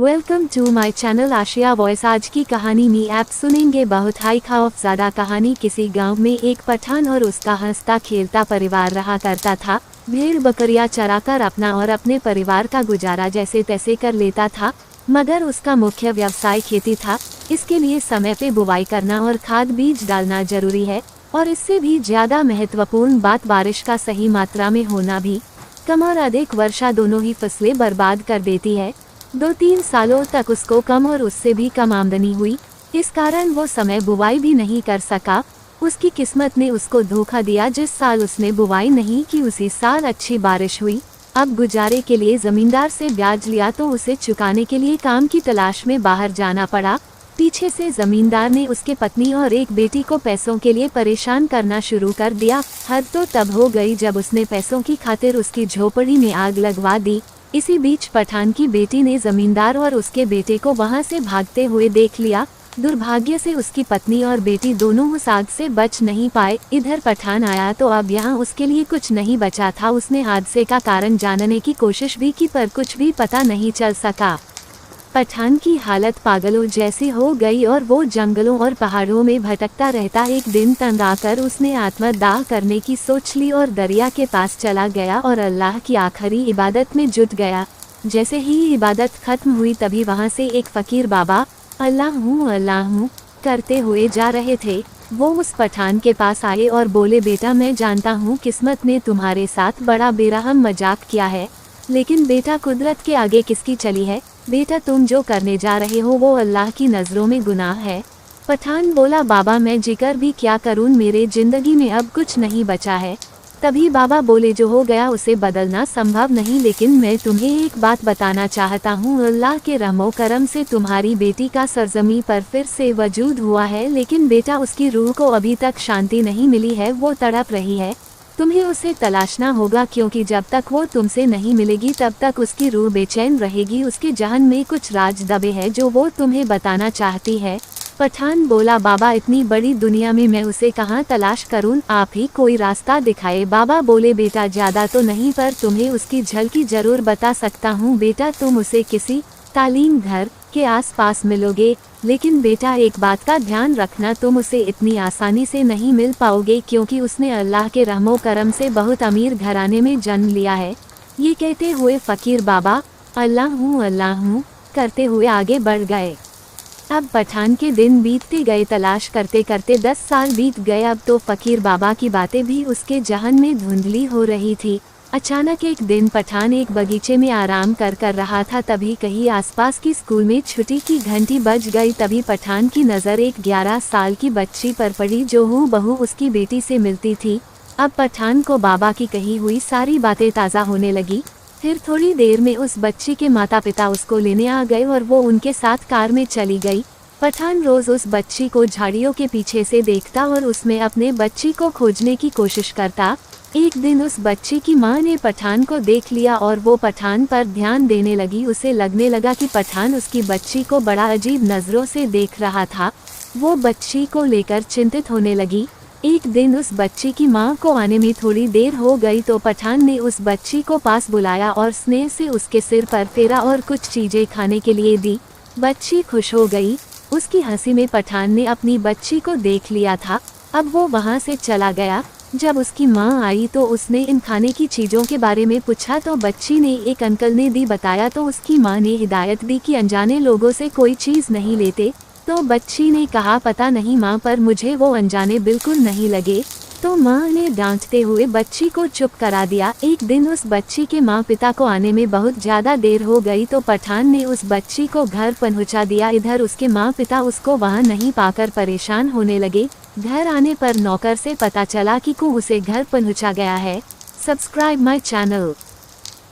Welcome to my channel Ashiya voice. आज की कहानी में आप सुनेंगे बहुत हाई खौफज़दा कहानी। किसी गांव में एक पठान और उसका हंसता खेलता परिवार रहा करता था। भेड़ बकरियां चराकर अपना और अपने परिवार का गुजारा जैसे तैसे कर लेता था, मगर उसका मुख्य व्यवसाय खेती था। इसके लिए समय पे बुवाई करना और खाद बीज डालना जरूरी है, और इससे भी ज्यादा महत्वपूर्ण बात बारिश का सही मात्रा में होना भी। कम और अधिक वर्षा दोनों ही फसलें बर्बाद कर देती है। 2-3 सालों तक उसको कम और उससे भी कम आमदनी हुई। इस कारण वो समय बुवाई भी नहीं कर सका। उसकी किस्मत ने उसको धोखा दिया। जिस साल उसने बुवाई नहीं की उसी साल अच्छी बारिश हुई। अब गुजारे के लिए जमींदार से ब्याज लिया तो उसे चुकाने के लिए काम की तलाश में बाहर जाना पड़ा। पीछे से जमींदार ने उसके पत्नी और एक बेटी को पैसों के लिए परेशान करना शुरू कर दिया। हद तो तब हो गई जब उसने पैसों की खातिर उसकी झोपड़ी में आग लगवा दी। इसी बीच पठान की बेटी ने जमींदार और उसके बेटे को वहां से भागते हुए देख लिया। दुर्भाग्य से उसकी पत्नी और बेटी दोनों उस आग से बच नहीं पाए। इधर पठान आया तो अब यहाँ उसके लिए कुछ नहीं बचा था। उसने हादसे का कारण जानने की कोशिश भी की, पर कुछ भी पता नहीं चल सका। पठान की हालत पागलों जैसी हो गई और वो जंगलों और पहाड़ों में भटकता रहता। एक दिन तंग आकर उसने आत्मदाह करने की सोच ली और दरिया के पास चला गया और अल्लाह की आखिरी इबादत में जुट गया। जैसे ही इबादत खत्म हुई तभी वहाँ से एक फकीर बाबा अल्लाह हूँ करते हुए जा रहे थे। वो उस पठान के पास आए और बोले, बेटा मैं जानता हूँ किस्मत ने तुम्हारे साथ बड़ा बेरहम मजाक किया है, लेकिन बेटा कुदरत के आगे किसकी चली है। बेटा तुम जो करने जा रहे हो वो अल्लाह की नज़रों में गुनाह है। पठान बोला, बाबा मैं जिक्र भी क्या करूं, मेरे जिंदगी में अब कुछ नहीं बचा है। तभी बाबा बोले, जो हो गया उसे बदलना संभव नहीं, लेकिन मैं तुम्हें एक बात बताना चाहता हूँ। अल्लाह के रहमो करम से तुम्हारी बेटी का सरजमी पर फिर से वजूद हुआ है, लेकिन बेटा उसकी रूह को अभी तक शांति नहीं मिली है। वो तड़प रही है। तुम्हें उसे तलाशना होगा, क्योंकि जब तक वो तुमसे नहीं मिलेगी तब तक उसकी रूह बेचैन रहेगी। उसके जहन में कुछ राज दबे है जो वो तुम्हें बताना चाहती है। पठान बोला, बाबा इतनी बड़ी दुनिया में मैं उसे कहाँ तलाश करूं, आप ही कोई रास्ता दिखाए। बाबा बोले, बेटा ज्यादा तो नहीं, पर तुम्हें उसकी झलकी जरूर बता सकता हूँ। बेटा तुम उसे किसी तालीम घर के आसपास मिलोगे, लेकिन बेटा एक बात का ध्यान रखना, तुम उसे इतनी आसानी से नहीं मिल पाओगे, क्योंकि उसने अल्लाह के रहमो करम से बहुत अमीर घराने में जन्म लिया है। ये कहते हुए फकीर बाबा अल्लाह हूँ करते हुए आगे बढ़ गए। अब पठान के दिन बीतते गए, तलाश करते करते 10 साल बीत गए। अब तो फकीर बाबा की बातें भी उसके जहन में धुंधली हो रही थी। अचानक एक दिन पठान एक बगीचे में आराम कर रहा था। तभी कहीं आसपास की स्कूल में छुट्टी की घंटी बज गई। तभी पठान की नज़र एक 11 साल की बच्ची पर पड़ी जो हूबहू उसकी बेटी से मिलती थी। अब पठान को बाबा की कही हुई सारी बातें ताज़ा होने लगी। फिर थोड़ी देर में उस बच्ची के माता पिता उसको लेने आ गए और वो उनके साथ कार में चली गई। पठान रोज उस बच्ची को झाड़ियों के पीछे से देखता और उसमें अपने बच्ची को खोजने की कोशिश करता। एक दिन उस बच्ची की माँ ने पठान को देख लिया और वो पठान पर ध्यान देने लगी। उसे लगने लगा कि पठान उसकी बच्ची को बड़ा अजीब नज़रों से देख रहा था। वो बच्ची को लेकर चिंतित होने लगी। एक दिन उस बच्ची की माँ को आने में थोड़ी देर हो गई तो पठान ने उस बच्ची को पास बुलाया और स्नेह से उसके सिर पर फेरा और कुछ चीज़ें खाने के लिए दी। बच्ची खुश हो गई। उसकी हंसी में पठान ने अपनी बच्ची को देख लिया था। अब वो वहाँ से चला गया। जब उसकी माँ आई तो उसने इन खाने की चीज़ों के बारे में पूछा तो बच्ची ने एक अंकल ने दी बताया। तो उसकी माँ ने हिदायत दी कि अनजाने लोगों से कोई चीज़ नहीं लेते। तो बच्ची ने कहा, पता नहीं माँ, पर मुझे वो अनजाने बिल्कुल नहीं लगे। तो माँ ने डांटते हुए बच्ची को चुप करा दिया। एक दिन उस बच्ची के माँ पिता को आने में बहुत ज़्यादा देर हो गई तो पठान ने उस बच्ची को घर पहुँचा दिया। इधर उसके माँ पिता उसको वहाँ नहीं पाकर परेशान होने लगे। घर आने पर नौकर से पता चला कि उसे घर पहुँचा गया है। Subscribe my channel.